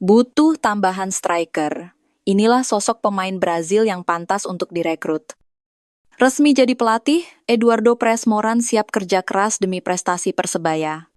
Butuh tambahan striker. Inilah sosok pemain Brazil yang pantas untuk direkrut. Resmi jadi pelatih, Eduardo Pérez Moran siap kerja keras demi prestasi Persebaya.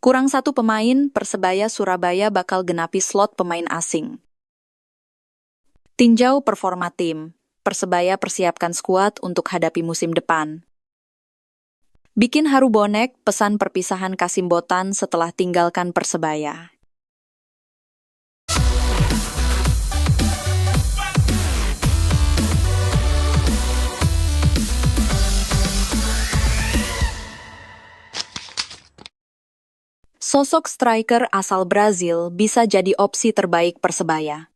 Kurang satu pemain, Persebaya Surabaya bakal genapi slot pemain asing. Tinjau performa tim. Persebaya persiapkan skuad untuk hadapi musim depan. Bikin haru bonek, pesan perpisahan Kasim Botan setelah tinggalkan Persebaya. Sosok striker asal Brazil bisa jadi opsi terbaik Persebaya.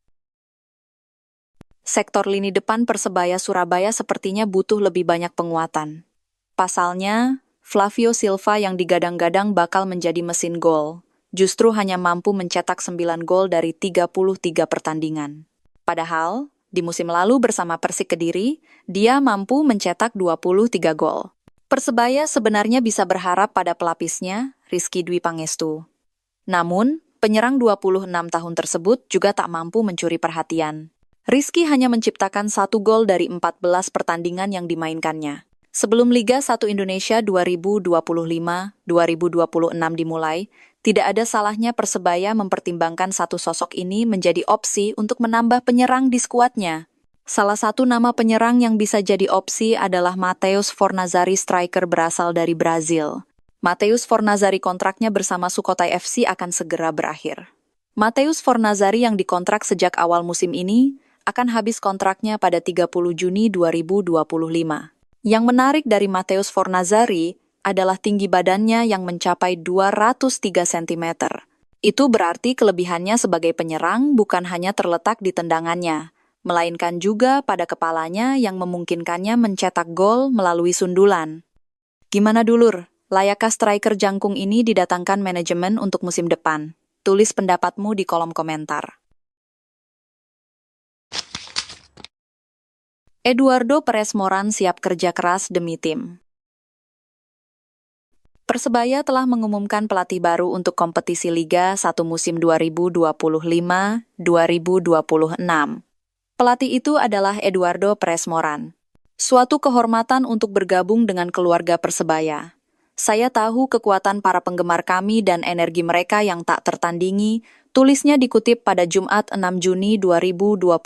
Sektor lini depan Persebaya Surabaya sepertinya butuh lebih banyak penguatan. Pasalnya, Flavio Silva yang digadang-gadang bakal menjadi mesin gol, justru hanya mampu mencetak 9 gol dari 33 pertandingan. Padahal, di musim lalu bersama Persik Kediri, dia mampu mencetak 23 gol. Persebaya sebenarnya bisa berharap pada pelapisnya, Rizky Dwi Pangestu. Namun, penyerang 26 tahun tersebut juga tak mampu mencuri perhatian. Rizky hanya menciptakan 1 gol dari 14 pertandingan yang dimainkannya. Sebelum Liga 1 Indonesia 2025-2026 dimulai, tidak ada salahnya Persebaya mempertimbangkan satu sosok ini menjadi opsi untuk menambah penyerang di skuadnya. Salah satu nama penyerang yang bisa jadi opsi adalah Matheus Fornazari, striker berasal dari Brazil. Matheus Fornazari kontraknya bersama Sukhothai FC akan segera berakhir. Matheus Fornazari yang dikontrak sejak awal musim ini akan habis kontraknya pada 30 Juni 2025. Yang menarik dari Matheus Fornazari adalah tinggi badannya yang mencapai 203 cm. Itu berarti kelebihannya sebagai penyerang bukan hanya terletak di tendangannya, melainkan juga pada kepalanya yang memungkinkannya mencetak gol melalui sundulan. Gimana dulur? Layakkah striker jangkung ini didatangkan manajemen untuk musim depan? Tulis pendapatmu di kolom komentar. Eduardo Pérez Moran siap kerja keras demi tim. Persebaya telah mengumumkan pelatih baru untuk kompetisi Liga 1 musim 2025-2026. Pelatih itu adalah Eduardo Pérez Moran. Suatu kehormatan untuk bergabung dengan keluarga Persebaya. Saya tahu kekuatan para penggemar kami dan energi mereka yang tak tertandingi, tulisnya dikutip pada Jumat 6 Juni 2025.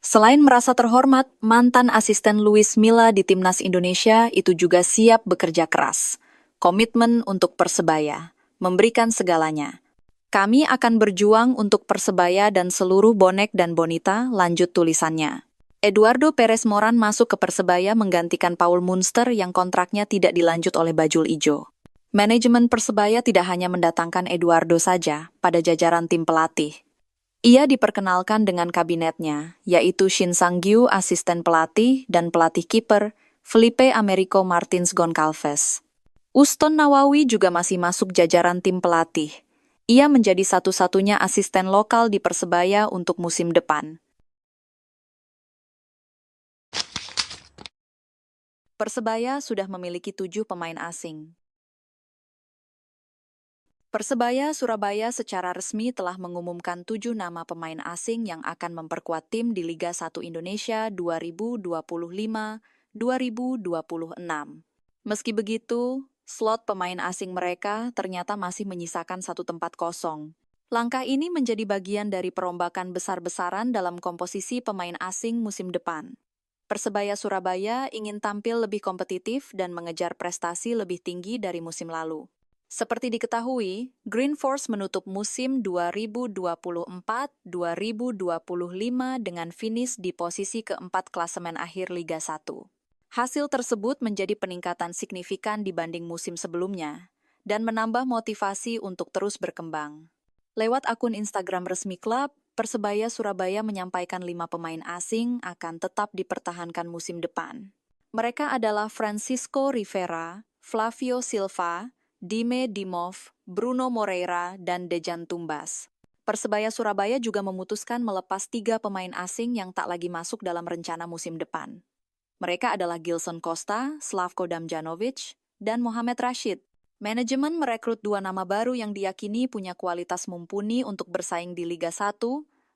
Selain merasa terhormat, mantan asisten Luis Milla di Timnas Indonesia itu juga siap bekerja keras. Komitmen untuk Persebaya, memberikan segalanya. Kami akan berjuang untuk Persebaya dan seluruh bonek dan bonita, lanjut tulisannya. Eduardo Pérez Moran masuk ke Persebaya menggantikan Paul Munster yang kontraknya tidak dilanjut oleh Bajul Ijo. Manajemen Persebaya tidak hanya mendatangkan Eduardo saja pada jajaran tim pelatih. Ia diperkenalkan dengan kabinetnya, yaitu Shin Sang-gyu, asisten pelatih, dan pelatih kiper, Felipe Americo Martins Goncalves. Uston Nawawi juga masih masuk jajaran tim pelatih. Ia menjadi satu-satunya asisten lokal di Persebaya untuk musim depan. Persebaya sudah memiliki 7 pemain asing. Persebaya Surabaya secara resmi telah mengumumkan 7 nama pemain asing yang akan memperkuat tim di Liga 1 Indonesia 2025-2026. Meski begitu, slot pemain asing mereka ternyata masih menyisakan satu tempat kosong. Langkah ini menjadi bagian dari perombakan besar-besaran dalam komposisi pemain asing musim depan. Persebaya Surabaya ingin tampil lebih kompetitif dan mengejar prestasi lebih tinggi dari musim lalu. Seperti diketahui, Green Force menutup musim 2024-2025 dengan finish di posisi keempat klasemen akhir Liga 1. Hasil tersebut menjadi peningkatan signifikan dibanding musim sebelumnya dan menambah motivasi untuk terus berkembang. Lewat akun Instagram resmi klub, Persebaya Surabaya menyampaikan 5 pemain asing akan tetap dipertahankan musim depan. Mereka adalah Francisco Rivera, Flavio Silva, Dime Dimov, Bruno Moreira, dan Dejan Tumbas. Persebaya Surabaya juga memutuskan melepas 3 pemain asing yang tak lagi masuk dalam rencana musim depan. Mereka adalah Gilson Costa, Slavko Damjanovic, dan Mohamed Rashid. Manajemen merekrut dua nama baru yang diyakini punya kualitas mumpuni untuk bersaing di Liga 1,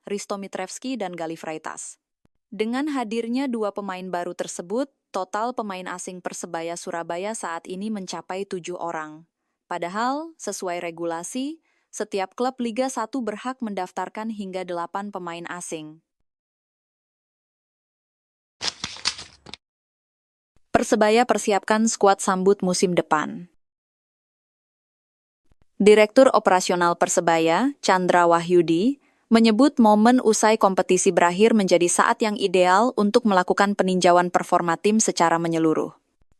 Risto Mitrevski dan Gali Freitas. Dengan hadirnya dua pemain baru tersebut, total pemain asing Persebaya Surabaya saat ini mencapai 7 orang. Padahal, sesuai regulasi, setiap klub Liga 1 berhak mendaftarkan hingga 8 pemain asing. Persebaya persiapkan skuad sambut musim depan. Direktur Operasional Persebaya, Chandra Wahyudi, menyebut momen usai kompetisi berakhir menjadi saat yang ideal untuk melakukan peninjauan performa tim secara menyeluruh.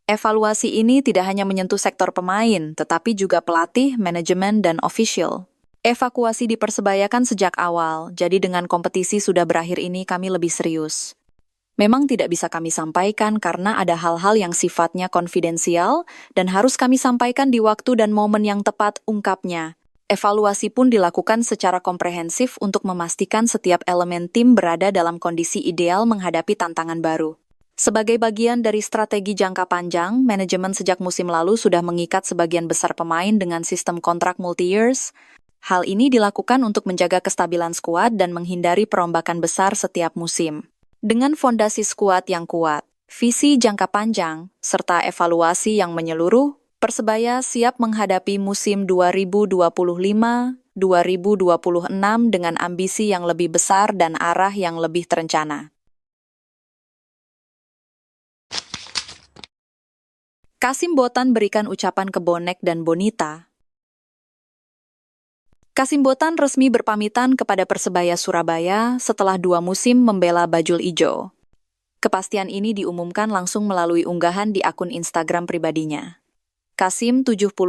Evaluasi ini tidak hanya menyentuh sektor pemain, tetapi juga pelatih, manajemen, dan official. Evakuasi dipersebayakan sejak awal, jadi dengan kompetisi sudah berakhir ini kami lebih serius. Memang tidak bisa kami sampaikan karena ada hal-hal yang sifatnya konfidensial dan harus kami sampaikan di waktu dan momen yang tepat, ungkapnya. Evaluasi pun dilakukan secara komprehensif untuk memastikan setiap elemen tim berada dalam kondisi ideal menghadapi tantangan baru. Sebagai bagian dari strategi jangka panjang, manajemen sejak musim lalu sudah mengikat sebagian besar pemain dengan sistem kontrak multi-years. Hal ini dilakukan untuk menjaga kestabilan skuad dan menghindari perombakan besar setiap musim. Dengan fondasi skuad yang kuat, visi jangka panjang, serta evaluasi yang menyeluruh, Persebaya siap menghadapi musim 2025-2026 dengan ambisi yang lebih besar dan arah yang lebih terencana. Kasim Botan berikan ucapan ke Bonek dan Bonita. Kasim Botan resmi berpamitan kepada Persebaya Surabaya setelah 2 musim membela Bajul Ijo. Kepastian ini diumumkan langsung melalui unggahan di akun Instagram pribadinya. Kasim 77,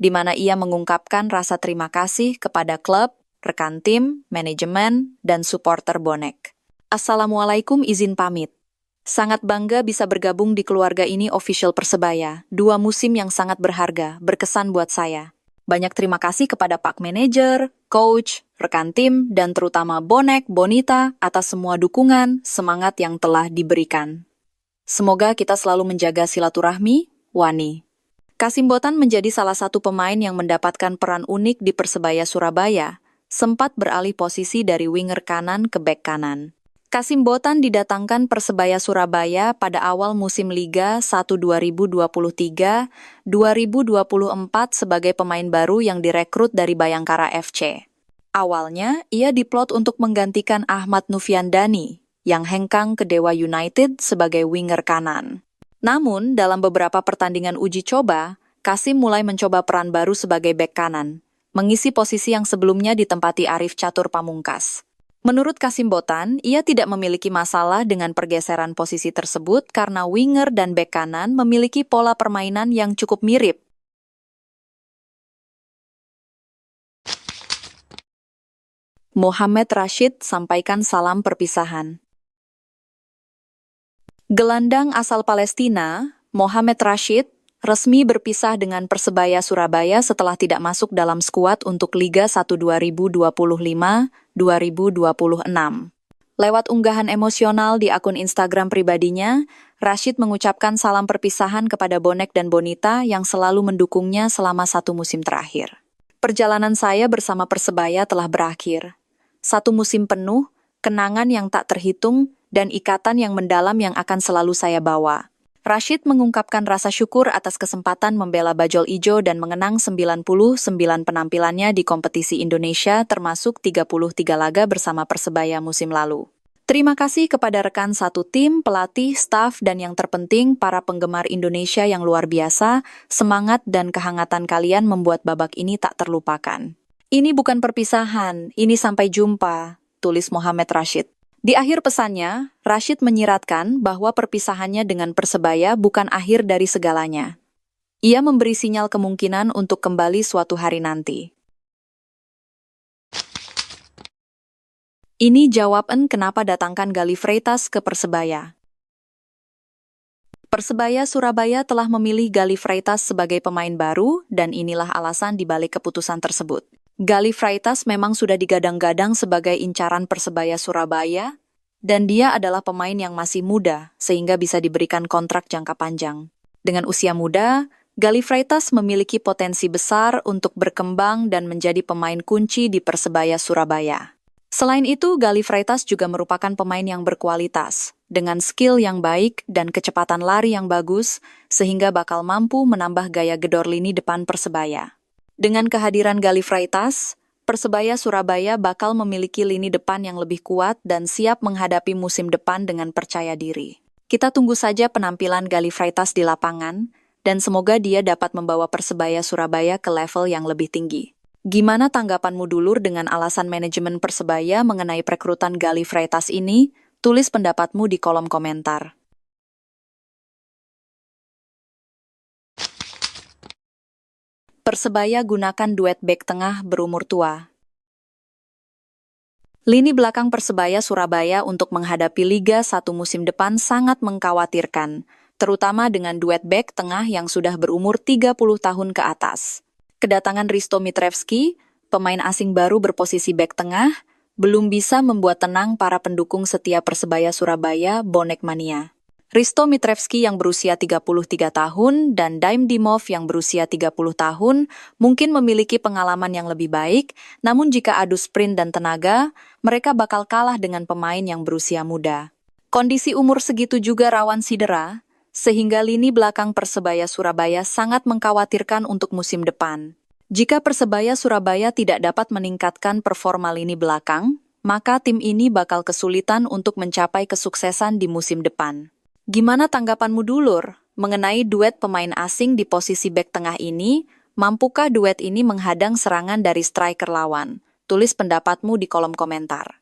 di mana ia mengungkapkan rasa terima kasih kepada klub, rekan tim, manajemen, dan supporter Bonek. Assalamualaikum, izin pamit. Sangat bangga bisa bergabung di keluarga ini official Persebaya. 2 musim yang sangat berharga, berkesan buat saya. Banyak terima kasih kepada Pak Manajer, Coach, rekan tim, dan terutama Bonek, Bonita atas semua dukungan, semangat yang telah diberikan. Semoga kita selalu menjaga silaturahmi, Wani. Kasim Botan menjadi salah satu pemain yang mendapatkan peran unik di Persebaya Surabaya, sempat beralih posisi dari winger kanan ke bek kanan. Kasim Botan didatangkan Persebaya Surabaya pada awal musim Liga 1 2023-2024 sebagai pemain baru yang direkrut dari Bayangkara FC. Awalnya, ia diplot untuk menggantikan Ahmad Nufyandani yang hengkang ke Dewa United sebagai winger kanan. Namun, dalam beberapa pertandingan uji coba, Kasim mulai mencoba peran baru sebagai bek kanan, mengisi posisi yang sebelumnya ditempati Arif Catur Pamungkas. Menurut Kasim Botan, ia tidak memiliki masalah dengan pergeseran posisi tersebut karena winger dan bek kanan memiliki pola permainan yang cukup mirip. Mohamed Rashid sampaikan salam perpisahan. Gelandang asal Palestina, Mohamed Rashid, resmi berpisah dengan Persebaya Surabaya setelah tidak masuk dalam skuad untuk Liga 1 2025-2026. Lewat unggahan emosional di akun Instagram pribadinya, Rashid mengucapkan salam perpisahan kepada Bonek dan Bonita yang selalu mendukungnya selama 1 musim terakhir. Perjalanan saya bersama Persebaya telah berakhir. 1 musim penuh, kenangan yang tak terhitung, dan ikatan yang mendalam yang akan selalu saya bawa. Rashid mengungkapkan rasa syukur atas kesempatan membela Bajul Ijo dan mengenang 99 penampilannya di kompetisi Indonesia termasuk 33 laga bersama Persebaya musim lalu. Terima kasih kepada rekan satu tim, pelatih, staf, dan yang terpenting para penggemar Indonesia yang luar biasa. Semangat dan kehangatan kalian membuat babak ini tak terlupakan. Ini bukan perpisahan, ini sampai jumpa, tulis Mohamed Rashid. Di akhir pesannya, Rashid menyiratkan bahwa perpisahannya dengan Persebaya bukan akhir dari segalanya. Ia memberi sinyal kemungkinan untuk kembali suatu hari nanti. Ini jawaban kenapa datangkan Gali Freitas ke Persebaya. Persebaya Surabaya telah memilih Gali Freitas sebagai pemain baru dan inilah alasan dibalik keputusan tersebut. Gali Freitas memang sudah digadang-gadang sebagai incaran Persebaya Surabaya, dan dia adalah pemain yang masih muda, sehingga bisa diberikan kontrak jangka panjang. Dengan usia muda, Galli Freitas memiliki potensi besar untuk berkembang dan menjadi pemain kunci di Persebaya Surabaya. Selain itu, Galli Freitas juga merupakan pemain yang berkualitas, dengan skill yang baik dan kecepatan lari yang bagus, sehingga bakal mampu menambah gaya gedor lini depan Persebaya. Dengan kehadiran Galli Freitas, Persebaya Surabaya bakal memiliki lini depan yang lebih kuat dan siap menghadapi musim depan dengan percaya diri. Kita tunggu saja penampilan Galli Freitas di lapangan, dan semoga dia dapat membawa Persebaya Surabaya ke level yang lebih tinggi. Gimana tanggapanmu dulur dengan alasan manajemen Persebaya mengenai perekrutan Galli Freitas ini? Tulis pendapatmu di kolom komentar. Persebaya gunakan duet bek tengah berumur tua. Lini belakang Persebaya Surabaya untuk menghadapi Liga 1 musim depan sangat mengkhawatirkan, terutama dengan duet bek tengah yang sudah berumur 30 tahun ke atas. Kedatangan Risto Mitrevski, pemain asing baru berposisi bek tengah, belum bisa membuat tenang para pendukung setia Persebaya Surabaya bonek mania. Risto Mitrevski yang berusia 33 tahun dan Daim Dimov yang berusia 30 tahun mungkin memiliki pengalaman yang lebih baik, namun jika adu sprint dan tenaga, mereka bakal kalah dengan pemain yang berusia muda. Kondisi umur segitu juga rawan cedera, sehingga lini belakang Persebaya Surabaya sangat mengkhawatirkan untuk musim depan. Jika Persebaya Surabaya tidak dapat meningkatkan performa lini belakang, maka tim ini bakal kesulitan untuk mencapai kesuksesan di musim depan. Gimana tanggapanmu dulur mengenai duet pemain asing di posisi bek tengah ini? Mampukah duet ini menghadang serangan dari striker lawan? Tulis pendapatmu di kolom komentar.